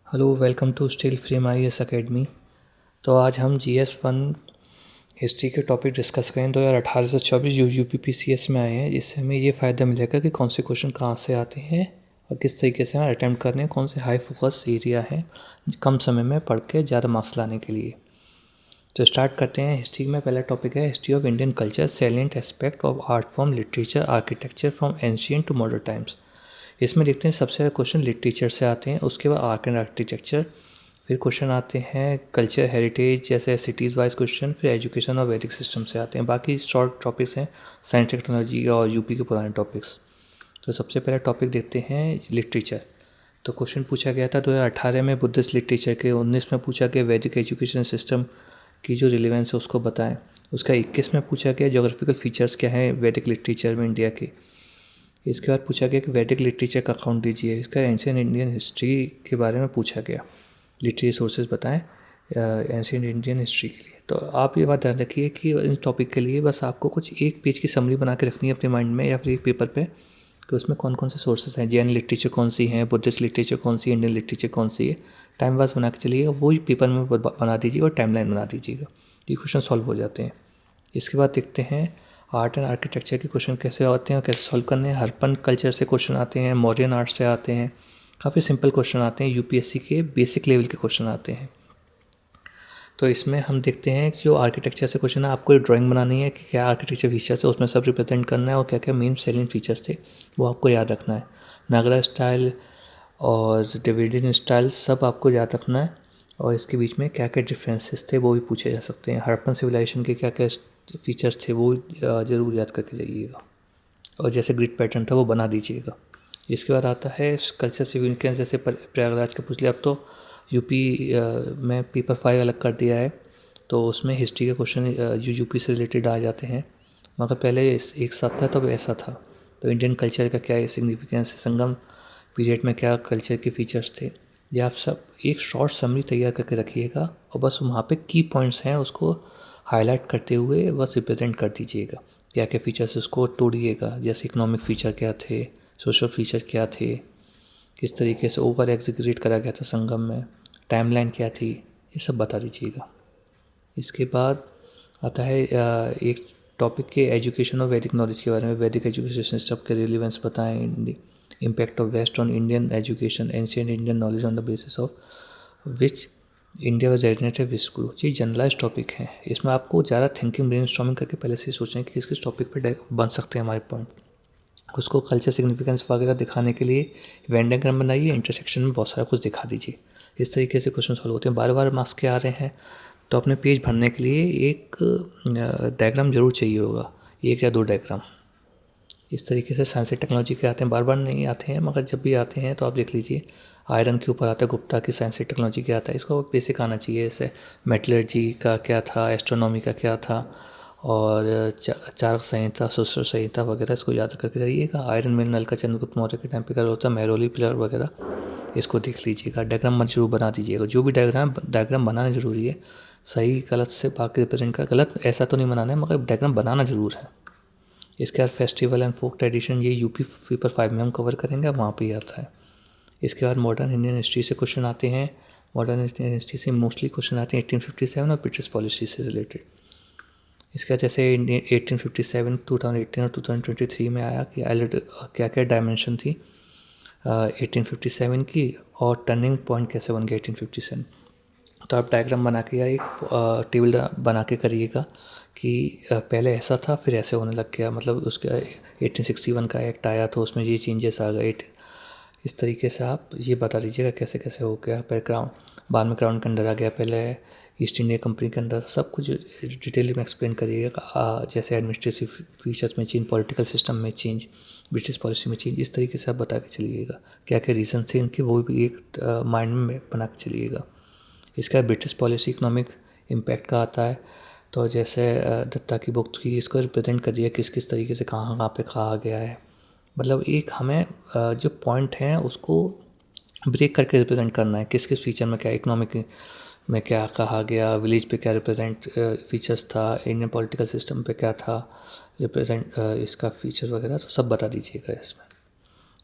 Hello, welcome to still frame IAS academy. तो आज हम GS1 हिस्ट्री के टॉपिक डिस्कस करें। 2018 से 24 UPPCS में आए हैं, जिससे हमें ये फ़ायदा मिलेगा कि कौन से क्वेश्चन कहाँ से आते हैं और किस तरीके से हम अटैम्प्ट करने हैं, कौन से हाई फोकस एरिया है कम समय में पढ़ के ज़्यादा मार्क्स लाने के लिए। तो स्टार्ट करते हैं। हिस्ट्री में पहला टॉपिक है history of Indian culture, salient aspect of art form, literature, architecture from ancient to modern times. इसमें देखते हैं सबसे ज़्यादा क्वेश्चन लिटरेचर से आते हैं, उसके बाद आर्ट एंड आर्किटेक्चर, फिर क्वेश्चन आते हैं कल्चर हेरिटेज जैसे सिटीज़ वाइज क्वेश्चन, फिर एजुकेशन और वैदिक सिस्टम से आते हैं। बाकी शॉर्ट टॉपिक्स हैं साइंस टेक्नोलॉजी और यूपी के पुराने टॉपिक्स। तो सबसे पहला टॉपिक देखते हैं लिटरेचर। तो क्वेश्चन पूछा गया था 2018 में बुद्धिस्ट लिटरेचर के, 19 में पूछा गया वैदिक एजुकेशन सिस्टम की जो रिलेवेंस है उसको बताएं। उसका 21 में पूछा गया जोग्राफिकल फीचर्स क्या हैं वैदिक लिटरेचर में इंडिया के। इसके बाद पूछा गया कि वैदिक लिटरेचर का अकाउंट दीजिए। इसका एंशियंट इंडियन हिस्ट्री के बारे में पूछा गया, लिटरेरी सोर्सेज बताएं एंशियंट इंडियन हिस्ट्री के लिए। तो आप ये बात ध्यान रखिए कि इन टॉपिक के लिए बस आपको कुछ एक पेज की समरी बना के रखनी है अपने माइंड में या फिर एक पेपर पे, कि उसमें कौन कौन से सोर्सेज हैं, जैन लिटरेचर कौन सी हैं, बुद्धिस्ट लिटरेचर कौन सी है, इंडियन लिटरेचर कौन सी है। टाइम वाइज बना के चलिएगा, वही पेपर में बना दीजिएगा और टाइमलाइन बना दीजिएगा। ये क्वेश्चन सॉल्व हो जाते हैं। इसके बाद देखते हैं आर्ट एंड आर्किटेक्चर के क्वेश्चन कैसे आते हैं और कैसे सॉल्व करने हैं। हरप्पन कल्चर से क्वेश्चन आते हैं, मॉडर्न आर्ट से आते हैं, काफ़ी सिंपल क्वेश्चन आते हैं, यूपीएससी के बेसिक लेवल के क्वेश्चन आते हैं। तो इसमें हम देखते हैं कि जो आर्किटेक्चर से क्वेश्चन है, आपको ड्राइंग बनानी है कि क्या आर्किटेक्चर फीचर्स है, उसमें सब रिप्रेजेंट करना है और क्या क्या मेन सेलिंग फीचर्स थे वो आपको याद रखना है। नागरा स्टाइल और डिविडियन स्टाइल सब आपको याद रखना है और इसके बीच में क्या क्या डिफरेंसेस थे वो भी पूछे जा सकते हैं। हड़प्पन सिविलाइजेशन के क्या क्या फीचर्स थे वो ज़रूर याद करके जाइएगा और जैसे ग्रिड पैटर्न था वो बना दीजिएगा। इसके बाद आता है कल्चर सिग्निफिकेंस, जैसे प्रयागराज का पूछ लिया। अब तो यूपी में पेपर 5 अलग कर दिया है, तो उसमें हिस्ट्री के क्वेश्चन जो यूपी से रिलेटेड आ जाते हैं, मगर पहले एक साथ था तब ऐसा था। तो इंडियन कल्चर का क्या सिग्निफिकेंस है, संगम पीरियड में क्या कल्चर के फीचर्स थे, ये आप सब एक शॉर्ट समरी तैयार करके रखिएगा और बस वहाँ पे की पॉइंट्स हैं उसको हाईलाइट करते हुए बस रिप्रेजेंट कर दीजिएगा। क्या क्या फीचर्स उसको तोड़िएगा, जैसे इकोनॉमिक फीचर क्या थे, सोशल फीचर क्या थे, किस तरीके से ओवर एग्जीक्यूट करा गया था संगम में, टाइमलाइन क्या थी, ये सब बता दीजिएगा। इसके बाद आता है एक टॉपिक के एजुकेशन और वैदिक नॉलेज के बारे में। वैदिक एजुकेशन सिस्टम के रिलेवेंस बताएं, impact of west on Indian education, ancient Indian knowledge on the basis of which India was एडिनेटेड विश्व गुरु। ये जनरलाइज टॉपिक है, इसमें आपको ज़्यादा थिंकिंग ब्रेनस्टॉर्मिंग करके पहले से सोचना है कि किस किस टॉपिक पर बन सकते हैं हमारे पॉइंट। उसको कल्चर सिग्निफिकेंस वगैरह दिखाने के लिए वेन डायग्राम बनाइए, इंटरसेक्शन में बहुत सारा कुछ दिखा दीजिए। इस तरीके से क्वेश्चन सॉल्व होते हैं। बार बार मार्क्स के आ रहे हैं तो अपने पेज भरने के लिए एक डायग्राम जरूर चाहिए होगा, एक या दो डायग्राम। इस तरीके से साइंस टेक्नोलॉजी के आते हैं, बार बार नहीं आते हैं मगर जब भी आते हैं तो आप देख लीजिए। आयरन के ऊपर आता है गुप्ता की साइंस टेक्नोलॉजी क्या आता है, इसको बेसिक आना चाहिए। जैसे मेटलर्जी का क्या था, एस्ट्रोनॉमी का क्या था, और चारक संहिता, सुश्र संहिता वगैरह इसको याद करके जाइएगा। आयरन मिनरल का चंद्रगुप्त मौर्य के टाइम पे क्या होता है, मेहरौली पिलर वगैरह, इसको देख लीजिएगा। डायग्राम मत जरूर बना दीजिएगा, जो भी डायग्राम बनाना ज़रूरी है। सही गलत से बाकी रिप्रेजेंट कर, गलत ऐसा तो नहीं बनाना है मगर डायग्राम बनाना ज़रूर है। इसके बाद फेस्टिवल एंड फोक ट्रेडिशन, ये यूपी पेपर 5 में हम कवर करेंगे, वहाँ पे ही आता है। इसके बाद मॉडर्न इंडियन हिस्ट्री से क्वेश्चन आते हैं। मॉडर्न इंडियन हिस्ट्री से मोस्टली क्वेश्चन आते हैं 1857 और ब्रिटिश पॉलिसी से रिलेटेड। इसका जैसे 1857, 2018 और 2023 में आया कि क्या क्या डायमेंशन थी 1857 की और टर्निंग पॉइंट कैसे बन गया 1857। तो आप डायग्राम बना के या एक टेबल बना के करिएगा कि पहले ऐसा था फिर ऐसे होने लग गया, मतलब उसके 1861 का एक्ट आया तो उसमें ये चेंजेस आ गए। इस तरीके से आप ये बता दीजिएगा कैसे कैसे हो गया। पहले क्राउन, बाद में क्राउन के अंडर आ गया, पहले ईस्ट इंडिया कंपनी के अंदर, सब कुछ डिटेल में एक्सप्लेन करिएगा। जैसे एडमिनिस्ट्रेटिव फीचर्स में चेंज, पॉलिटिकल सिस्टम में चेंज, ब्रिटिश पॉलिसी में चेंज, इस तरीके से आप बता के चलिएगा। क्या क्या रीज़न थे इनके वो भी एक माइंड में बना के चलिएगा। इसका ब्रिटिश पॉलिसी इकोनॉमिक इम्पैक्ट का आता है। तो जैसे दत्ता की बुक थी, इसको रिप्रेजेंट करिए किस किस तरीके से कहाँ कहाँ पे कहा गया है। मतलब एक हमें जो पॉइंट हैं उसको ब्रेक करके रिप्रेजेंट करना है, किस किस फीचर में क्या इकोनॉमिक में क्या कहा गया, विलेज पे क्या रिप्रेजेंट फीचर्स था, इंडियन पॉलिटिकल सिस्टम पे क्या था रिप्रेजेंट इसका फीचर वगैरह, तो सब बता दीजिएगा इसमें।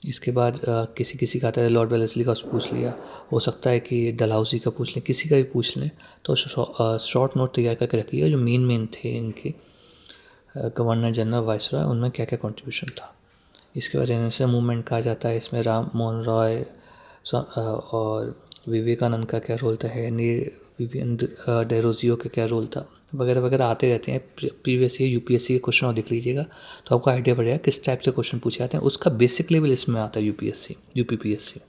इसके बाद किसी किसी का आता है लॉर्ड वेलेस्ली का पूछ लिया, हो सकता है कि डलहौसी का पूछ लें, किसी का भी पूछ लें। तो शॉर्ट नोट तैयार करके रखिएगा जो मेन थे इनके, गवर्नर जनरल वाइसरॉय, उनमें क्या क्या कंट्रीब्यूशन था। इसके बाद रेनेसां मूवमेंट कहा जाता है, इसमें राम मोहन रॉय और विवेकानंद का क्या रोल था, हेनरी विवियन डेरोजियो का क्या रोल था, वगैरह वगैरह आते रहते हैं। प्रीवियस ईयर यूपीएससी के क्वेश्चन और देख लीजिएगा तो आपको आइडिया पड़ जाएगा किस टाइप से क्वेश्चन पूछे जाते हैं, उसका बेसिक लेवल इसमें आता है यूपीपीएससी।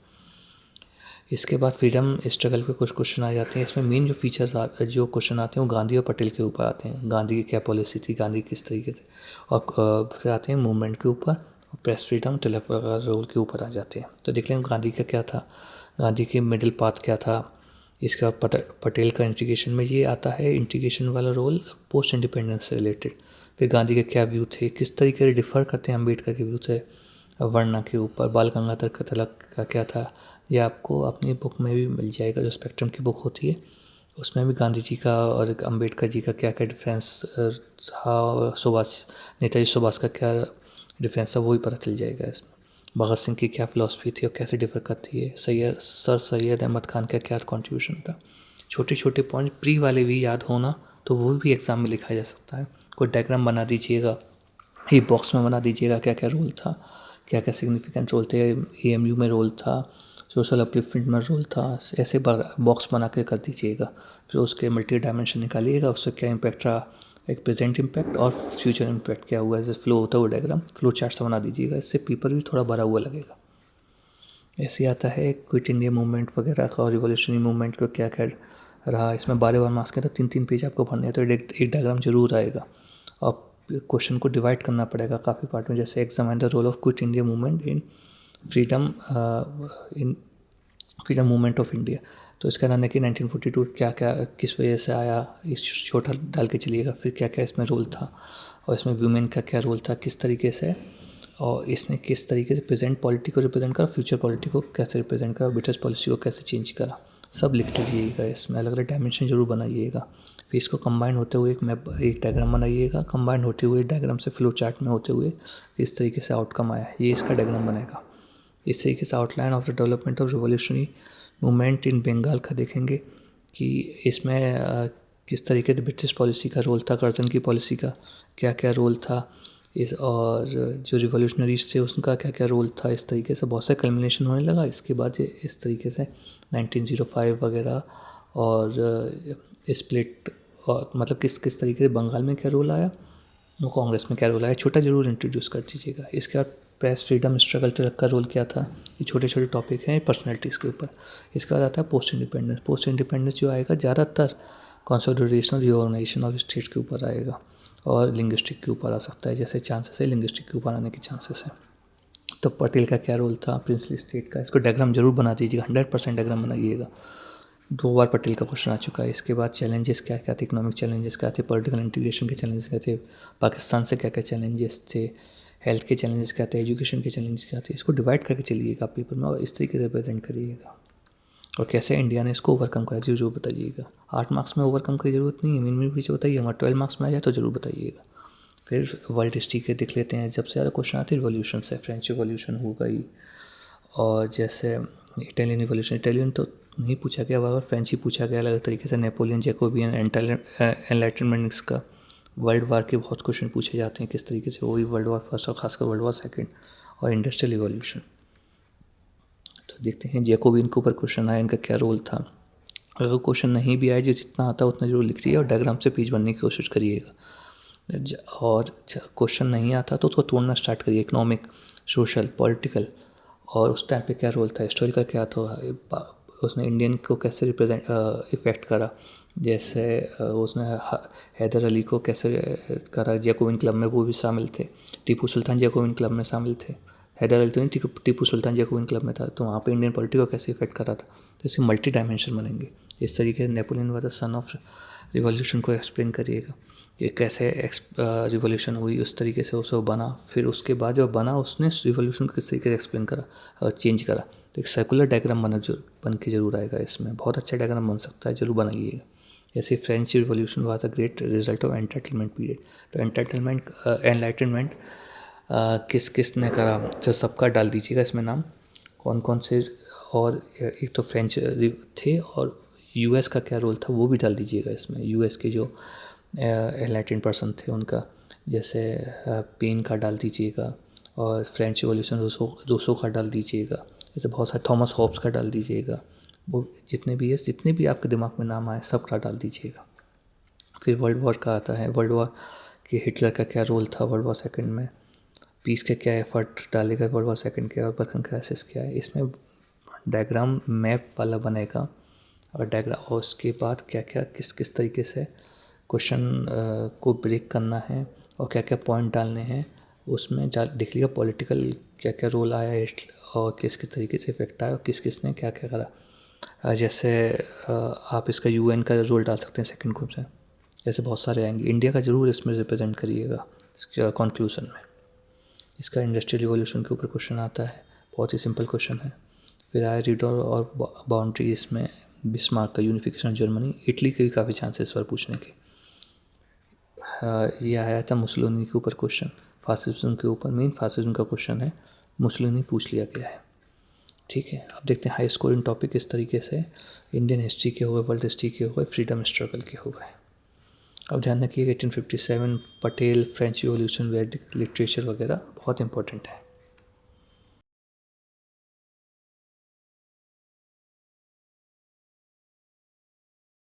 इसके बाद फ्रीडम स्ट्रगल पे कुछ क्वेश्चन आ जाते हैं। इसमें मेन जो फीचर जो क्वेश्चन आते हैं वो गांधी और पटेल के ऊपर आते हैं। गांधी की क्या पॉलिसी थी, गांधी किस तरीके से, और फिर आते हैं मूवमेंट के ऊपर, प्रेस फ्रीडम, तिलक का रोल के ऊपर आ जाते हैं। तो देख लें गांधी का क्या था, गांधी के मिडिल पाथ क्या था। इसके बाद पटेल का इंटीग्रेशन में ये आता है, इंटीग्रेशन वाला रोल पोस्ट इंडिपेंडेंस से रिलेटेड। फिर गांधी के क्या व्यू थे, किस तरीके से डिफ़र करते हैं अम्बेडकर के व्यू से वर्णा के ऊपर। बाल गंगाधर तिलक का क्या था, ये आपको अपनी बुक में भी मिल जाएगा, जो स्पेक्ट्रम की बुक होती है उसमें भी गांधी जी का और अम्बेडकर जी का क्या क्या डिफरेंस था, और नेताजी सुभाष का क्या डिफरेंस था, वो भी पता चल जाएगा इसमें। भगत सिंह की क्या फ़िलासफ़ी थी और कैसे डिफ़र करती है। सर सैयद अहमद खान का क्या कंट्रीब्यूशन था। छोटे छोटे पॉइंट प्री वाले भी याद होना तो वो भी एग्ज़ाम में लिखा जा सकता है। कोई डायग्राम बना दीजिएगा, एक बॉक्स में बना दीजिएगा क्या क्या रोल था, क्या क्या सिग्निफिकेंट रोल थे, एएमयू में रोल था, सोशल अपलिफ्टमेंट में रोल था। ऐसे बॉक्स बना के कर दीजिएगा। फिर उसके मल्टी डायमेंशन निकालिएगा, उससे क्या इम्पैक्ट रहा, एक प्रेजेंट इम्पैक्ट और फ्यूचर इम्पैक्ट क्या हुआ, जैसे फ्लो होता हुआ डायग्राम फ्लो चार्ट से बना दीजिएगा। इससे पेपर भी थोड़ा भरा हुआ लगेगा। ऐसे आता है क्विट इंडिया मूवमेंट वगैरह का और रिवॉल्यूशनरी मूवमेंट को क्या क्या रहा। इसमें 12 मार्क्स के तो 3 पेज आपको भरने हैं, तो एक डायग्राम जरूर आएगा। और क्वेश्चन को डिवाइड करना पड़ेगा काफ़ी पार्ट में, जैसे examine the role of quit India movement in freedom movement of India. तो इसका नाम है कि 1942 क्या क्या किस वजह से आया, इस छोटा डाल के चलिएगा। फिर क्या क्या इसमें रोल था, और इसमें वुमेन का क्या रोल था, किस तरीके से, और इसने किस तरीके से प्रेजेंट पॉलिटी को रिप्रेजेंट करा, फ्यूचर पॉलिटी को कैसे रिप्रेजेंट करा, ब्रिटिश पॉलिसी को कैसे चेंज करा, सब लिख लीजिएगा। इसमें अलग अलग डायमेंशन जरूर बनाइएगा। फिर इसको कंबाइन होते हुए एक डायग्राम बनाइएगा, कंबाइन होते हुए डायग्राम से फ्लो चार्ट में होते हुए इस तरीके से आउटकम आया, ये इसका डायग्राम बनेगा। इस तरीके से outline of the development of revolutionary movement in Bengal का देखेंगे कि इसमें किस तरीके से ब्रिटिश पॉलिसी का रोल था, कर्जन की पॉलिसी का क्या क्या रोल था, और जो रिवॉल्यूशनरीज थे उसका क्या क्या रोल था। इस तरीके से बहुत सा कल्मिनेशन होने लगा। इसके बाद इस तरीके से 1905 वगैरह और स्प्लिट, और मतलब किस किस तरीके से बंगाल में क्या रोल आया, वो कांग्रेस में क्या रोल आया, छोटा जरूर इंट्रोड्यूस कर दीजिएगा। इसके बाद प्रेस फ्रीडम स्ट्रगल तक का रोल क्या था, ये छोटे छोटे टॉपिक हैं पर्सनैलिटीज़ के ऊपर। इसके बाद आता है पोस्ट इंडिपेंडेंस। पोस्ट इंडिपेंडेंस जो आएगा ज़्यादातर कॉन्सोलिडेशन रिओर्गनाइजेशन ऑफ स्टेट के ऊपर आएगा, और लिंग्विस्टिक के ऊपर आ सकता है, जैसे चांसेस है लिंग्विस्टिक के ऊपर आने के चांसेस है। तो पटेल का क्या रोल था प्रिंसली स्टेट का, इसको डायग्राम जरूर बना दीजिएगा, 100% डायग्राम बनाइएगा। 2 बार पटेल का क्वेश्चन आ चुका है। इसके बाद चैलेंजेस क्या क्या थे, इकोनॉमिक चैलेंजेस क्या थे, पॉलिटिकल इंटीग्रेशन के चैलेंजेस क्या थे, पाकिस्तान से क्या क्या चैलेंजेस थे, हेल्थ के चैलेंजेस क्या थे, एजुकेशन के चैलेंजेस क्या थे। इसको डिवाइड करके चलिएगा पेपर में, और इस तरीके से रिप्रेजेंट करिएगा। और कैसे इंडिया ने इसको ओवरकम करा जरूर बताइएगा। 8 मार्क्स में ओवरकम की जरूरत नहीं है, मिनिमम पीछे बताइए, हमारा 12 मार्क्स में आ जाए तो जरूर बताइएगा। फिर वर्ल्ड हिस्ट्री के देख लेते हैं। जब से ज़्यादा क्वेश्चन आते हैं रिवॉल्यूशन से, फ्रेंच रिवॉल्यूशन हो गई, और जैसे इटालियन रिवॉल्यूशन, इटालियन तो नहीं पूछा गया, बार फ्रेंच ही पूछा गया अलग तरीके से, नेपोलियन, जैकोबियन, एनलाइटनमेंट का। वर्ल्ड वार के बहुत क्वेश्चन पूछे जाते हैं किस तरीके से, वो भी वर्ल्ड वार फर्स्ट और खासकर वर्ल्ड वार सेकेंड, और इंडस्ट्रियल रिवॉल्यूशन। तो देखते हैं जैकोबियन के ऊपर क्वेश्चन आया, इनका क्या रोल था। अगर क्वेश्चन नहीं भी आए, जो जितना आता है उतना जरूर लिख दीजिए, और डायग्राम से पेज बनने की कोशिश करिएगा। और क्वेश्चन नहीं आता तो उसको तोड़ना स्टार्ट करिए, इकोनॉमिक, सोशल, पॉलिटिकल, और उस टाइम पे क्या रोल था, हिस्टोरिकल क्या था, उसने इंडियन को कैसे रिप्रेजेंट इफ़ेक्ट करा, जैसे उसने हैदर अली को कैसे करा, जैकोबिन क्लब में वो भी शामिल थे, टीपू सुल्तान जैकोबिन क्लब में शामिल थे, हैदर अली तो नहीं, टीपू सुल्तान जैकोबिन क्लब में था, तो वहाँ पे इंडियन पॉलिटिक्स को कैसे इफेक्ट करा था। तो इसके मल्टी डायमेंशन बनेंगे। इस तरीके से Napoleon was the son of revolution को एक्सप्लेन करिएगा कि कैसे रिवॉल्यूशन हुई, उस तरीके से उसे बना। फिर उसके बाद जब बना उसने रिवॉल्यूशन को किस तरीके से एक्सप्लेन करा और चेंज करा। तो एक सर्कुलर डायग्राम बन के जरूर आएगा इसमें, बहुत अच्छा डायग्राम बन सकता है, जरूर बनाइएगा। जैसे French revolution was a great result of entertainment period. तो एंटरटेनमेंट एनलाइटनमेंट किस किस ने करा, तो सबका डाल दीजिएगा इसमें नाम, कौन कौन से, और एक तो फ्रेंच थे, और यूएस का क्या रोल था वो भी डाल दीजिएगा इसमें, यूएस के जो एनलाइटेंड पर्सन थे उनका, जैसे पेन का डाल दीजिएगा, और फ्रेंच रिवॉल्यूशन रूसो का डाल दीजिएगा, जैसे बहुत सारे थॉमस हॉब्स का डाल दीजिएगा, वो जितने भी आपके दिमाग में नाम आए सब का डाल दीजिएगा। फिर वर्ल्ड वॉर का आता है, वर्ल्ड वॉर कि हिटलर का क्या रोल था वर्ल्ड वॉर सेकंड में, पीस के क्या एफर्ट डालेगा वर्ल्ड वॉर सेकंड के, और बल्कन क्राइसिस क्या है। इसमें डायग्राम मैप वाला बनेगा, और डायग्राम, और उसके बाद क्या क्या किस किस तरीके से क्वेश्चन को ब्रेक करना है और क्या क्या पॉइंट डालने हैं, उसमें देख लीजिएगा पॉलिटिकल क्या क्या रोल आया और किस किस तरीके से इफेक्ट आया और किस किस ने क्या क्या करा। जैसे आप इसका यूएन का रोल डाल सकते हैं सेकंड ग्रुप से, जैसे बहुत सारे आएंगे। इंडिया का ज़रूर इसमें रिप्रेजेंट करिएगा इसके कंक्लूजन में। इसका इंडस्ट्रियल रिवॉल्यूशन के ऊपर क्वेश्चन आता है, बहुत ही सिंपल क्वेश्चन है। फिर आया रीडर और बाउंड्री, इसमें बिस्मार्क का यूनिफिकेशन जर्मनी, इटली के भी काफ़ी चांसेस पर पूछने के। ये आया था मुसोलिनी के ऊपर क्वेश्चन, फासिज्म के ऊपर, मेन फासिज्म का क्वेश्चन है, मुसोलिनी पूछ लिया गया है। ठीक है, अब देखते हैं हाई स्कोरिंग टॉपिक इस तरीके से इंडियन हिस्ट्री के हुए, वर्ल्ड हिस्ट्री के हुए, फ्रीडम स्ट्रगल के हुए। अब ध्यान रखिए 1857 पटेल, फ्रेंच रिवॉल्यूशन, वैदिक लिटरेचर वगैरह बहुत इंपॉर्टेंट है।